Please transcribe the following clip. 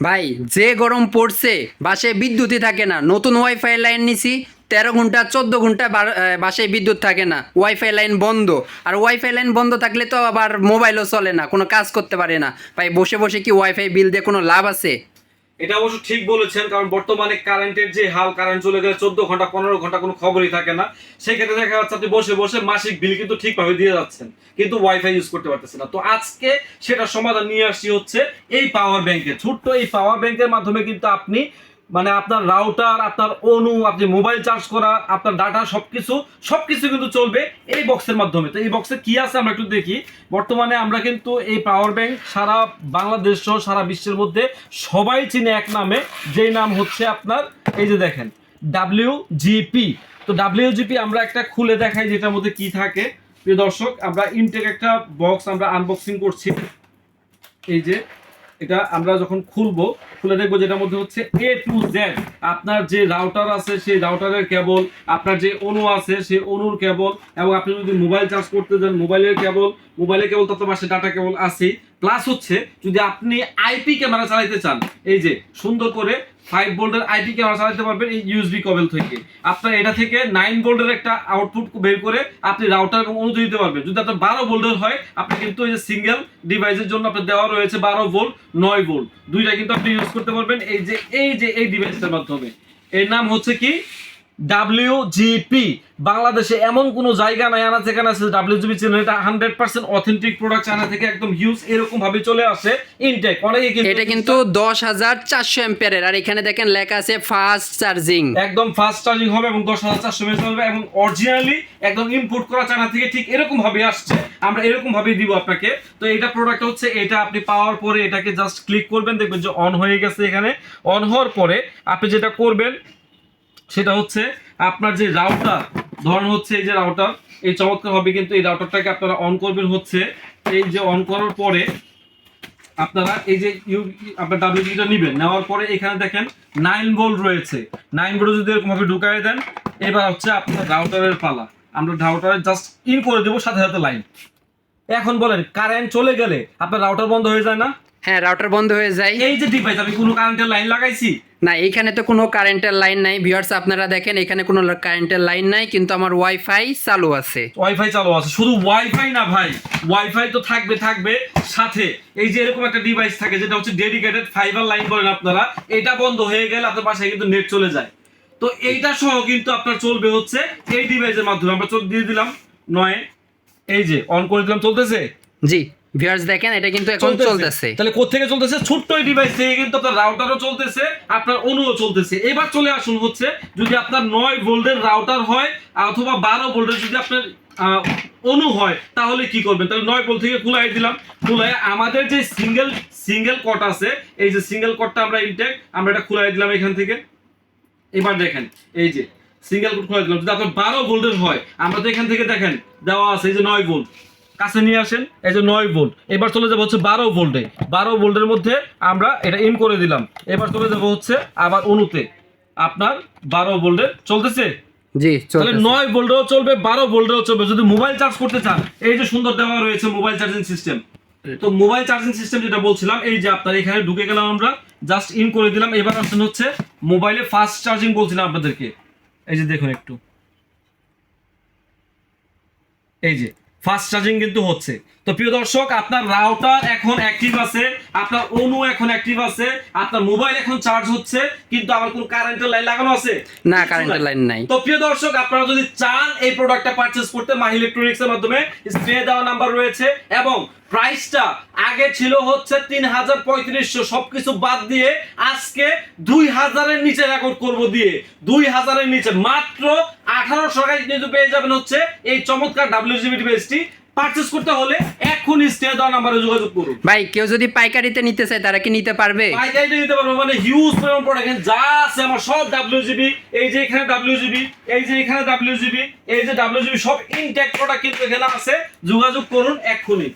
ভাই যে গরম পড়ছে বাসায় বিদ্যুৎই থাকে না, নতুন ওয়াইফাই লাইন নিছি 13 ঘন্টা 14 ঘন্টা বাসায় বিদ্যুৎ থাকে না, ওয়াইফাই লাইন বন্ধ। আর ওয়াইফাই লাইন বন্ধ থাকলে তো আবার মোবাইলও চলে না, কোনো কাজ করতে পারে না। ভাই বসে বসে কি ওয়াইফাই বিল দিয়ে কোনো লাভ আছে? এটা অবশ্য ঠিক বলেছেন, কারণ বর্তমানে কারেন্টের যে হাল, কারেন্ট চলে গেলে 14 ঘন্টা 15 ঘন্টা কোনো খবরই থাকে না। সেই ক্ষেত্রে দেখা যাচ্ছে আপনি বসে বসে মাসিক বিল কিন্তু ঠিকভাবে দিয়ে যাচ্ছেন, কিন্তু ওয়াইফাই ইউজ করতে পারতেছেন না। তো আজকে সেটা সমাধান নিয়ে আসছি হচ্ছে এই পাওয়ার ব্যাংকে। ছোট্ট এই পাওয়ার ব্যাংকের মাধ্যমে কিন্তু আপনি মানে আপনার রাউটার, আপনার অনু, আপনি মোবাইল চার্জ করা, আপনার ডাটা সবকিছু কিন্তু চলবে এই বক্সের মাধ্যমে। তো এই বক্সে কি আছে আমরা একটু দেখি। বর্তমানে আমরা কিন্তু এই পাওয়ার ব্যাংক সারা বাংলাদেশ সহ সারা বিশ্বের মধ্যে সবাই চিনে এক নামে, যেই নাম হচ্ছে আপনার এই যে দেখেন WGP। তো WGP আমরা একটা খুলে দেখাই যেটার মধ্যে কি থাকে। প্রিয় দর্শক, আমরা ইনটেক একটা বক্স আমরা আনবক্সিং করছি। এই যে এটা আমরা যখন খুলে দেখবো যেটার মধ্যে হচ্ছে A to Z, আপনার যে রাউটার আছে সেই রাউটারের কেবল, আপনার যে অনু আছে সেই অনুর কেবল, এবং আপনি যদি মোবাইল চার্জ করতে যান মোবাইলের কেবল তত পাশে ডাটা কেবল আছে। প্লাস হচ্ছে যদি আপনি আইপি ক্যামেরা চালাতে চান, এই যে সুন্দর করে 5 ভোল্টের আইপি ক্যামেরা চালাতে পারবেন এই ইউএসবি কেবল থেকে। আপনার এটা থেকে 9 ভোল্টের একটা আউটপুট বের করে আপনি রাউটার এবং অনু দিতে পারবেন। যদি আপনার 12 ভোল্টের হয়, আপনি কিন্তু এই যে সিঙ্গেল ডিভাইসের জন্য আপনার দেওয়া রয়েছে 12 ভোল্ট 9 ভোল্ট, দুইটা কিন্তু আপনি ইউজ করতে পারবেন এই ডিভাইসের মাধ্যমে। এর নাম হচ্ছে কি WGP। বাংলাদেশে এমন কোনো জায়গা নাই আনা যেখানে আছে WGP চ্যানেল। এটা 100% অথেন্টিক প্রোডাক্ট, চায়না থেকে একদম হিউজ এরকম ভাবে চলে আসে ইনটেক। অনেকে এটা কিন্তু 10,400 অ্যাম্পিয়ারের, আর এখানে দেখেন লেখা আছে ফাস্ট চার্জিং। একদম ফাস্ট চার্জিং হবে এবং 10,400 mAh চলবে, এবং অরিজিনালি একদম ইম্পোর্ট করা চায়না থেকে ঠিক এরকম ভাবে আসছে। আমরা এরকম ভাবে দিব আপনাকে। তো এটা প্রোডাক্ট হচ্ছে এটা, আপনি পাওয়ার পরে এটাকে জাস্ট ক্লিক করবেন, দেখবেন যে অন হয়ে গেছে। এখানে অন হওয়ার পরে আপনি যেটা করবেন সেটা হচ্ছে আপনার যে রাউটার, ধরুন হচ্ছে এই যে রাউটার, এই চমৎকার হবে কিন্তু এই রাউটারটাকে আপনারা অন করবেন হচ্ছে এই যে অন করার পরে আপনারা এই যে আপনার WGP-টা নেবেন। নেওয়ার পরে এখানে দেখেন 9 ভোল্ট রয়েছে। 9 ভোল্ট যদি এরকম ভাবে ঢুকায় দেন, এবার হচ্ছে আপনার রাউটারের পালা। আমরা রাউটারে জাস্ট ইন করে দেবো সাথে সাথে লাইন। এখন বলেন কারেন্ট চলে গেলে আপনার রাউটার বন্ধ হয়ে যায় না? হ্যাঁ, রাউটার বন্ধ হয়ে যায়। এই যে ডিভাইস, আমি কোনো কারেন্টের লাইন লাগাইছি না, এখানে তো কোনো কারেন্টের লাইন নাই। ভিউয়ার্স আপনারা দেখেন এখানে কোনো কারেন্টের লাইন নাই, কিন্তু আমার ওয়াইফাই চালু আছে। ওয়াইফাই চালু আছে। শুধু ওয়াইফাই না ভাই, ওয়াইফাই তো থাকবে সাথে এই যে এরকম একটা ডিভাইস থাকে যেটা হচ্ছে ডেডিকেটেড ফাইবার লাইন বলেন আপনারা। এটা বন্ধ হয়ে গেলে আপনার বাসায় কিন্তু নেট চলে যায়। তো এইটা সহ কিন্তু আপনার চলবে হচ্ছে এই ডিভাইসের মাধ্যমে। আমরা দিয়ে দিলাম 9, এই যে অন করে দিলাম, চলতেছে। জি ভিউয়ার্স দেখেন এটা কিন্তু এখন চলতেছে। তাহলে কোত্থেকে চলতেছে? ছোট্ট এই ডিভাইস থেকে কিন্তু আপনার রাউটারও চলতেছে, আপনার অনুও চলতেছে। এবার চলে আসুন হচ্ছে যদি আপনার 9 ভোল্টের রাউটার হয় অথবা 12 ভোল্টের যদি আপনার অনু হয়, তাহলে কি করবেন? তাহলে 9 ভোল্ট থেকে খুলাই দিলাম। খুলাই আমাদের যে সিঙ্গেল কট আছে, এই যে সিঙ্গেল কটটা আমরা ইনটেক, আমরা এটা খুলাই দিলাম এখান থেকে। এবার দেখেন এই যে সিঙ্গেল কট খুলাই দিলাম। যদি আপনার 12 ভোল্টের হয়, আমরা তো এখান থেকে দেখেন দেওয়া আছে এই যে 9 ভোল্ট, কাছে নিয়ে আসেন এই যে 9 ভোল্ট। এবার চলে যাবো হচ্ছে 12 ভোল্টে। 12 ভোল্টের মধ্যে আমরা এটা ইন করে দিলাম। এবার চলে যাবো হচ্ছে আবার অনুতে, আপনার 12 ভোল্টে চলতেছে। জি, তাহলে 9 ভোল্টেও চলবে, 12 ভোল্টেও চলবে। যদি মোবাইল চার্জ করতে চান, এই যে সুন্দর দেওয়া রয়েছে মোবাইল চার্জিং সিস্টেম। তো মোবাইল চার্জিং সিস্টেম যেটা বলছিলাম, এই যে আপনার এখানে ঢুকে গেলাম, আমরা জাস্ট ইন করে দিলাম। এবার অপশন হচ্ছে মোবাইলে ফাস্ট চার্জিং বলছিলাম আপনাদেরকে, এই যে দেখুন একটু, এই যে ফাস্ট চার্জিং কিন্তু হচ্ছে। তো প্রিয় দর্শক, আপনার রাউটার এখন অ্যাক্টিভ আছে, আপনার অনু এখন অ্যাক্টিভ আছে, আপনার মোবাইল এখন চার্জ হচ্ছে, কিন্তু আমার কোনো কারেন্টের লাইন লাগানো আছে না, কারেন্টের লাইন নাই। তো প্রিয় দর্শক, আপনারা যদি চান এই প্রোডাক্টটা পারচেজ করতে, মাহি ইলেকট্রনিক্স এর মাধ্যমে স্ক্রিনে দেওয়া নাম্বার রয়েছে, এবং প্রাইসটা আগে ছিল হচ্ছে 3,3500, সবকিছু বাদ দিয়ে আজকে 2,000 এর নিচে রেকর্ড করব দিয়ে 2,000 এর নিচে মাত্র 1,800 টাকায় কিন্তু পেয়ে যাবেন হচ্ছে এই চমৎকার WGP ডিভাইসটি। পারচেজ করতে হলে এখনই স্ক্রিনে দেওয়া নম্বরে যোগাযোগ করুন। ভাই কেউ যদি পাইকারিতে নিতে চায় তারা কি নিতে পারবে? পাইকারিতে নিতে পারবে, মানে হিউজ পরিমাণ প্রোডাক্ট এখানে যা আছে আমার সব WGP, এই যে এখানে WGP, এই যে এখানে WGP, এই যে WGP, সব ইনটেক প্রোডাক্ট কিন্তু এখানে আছে। যোগাযোগ করুন এখনই।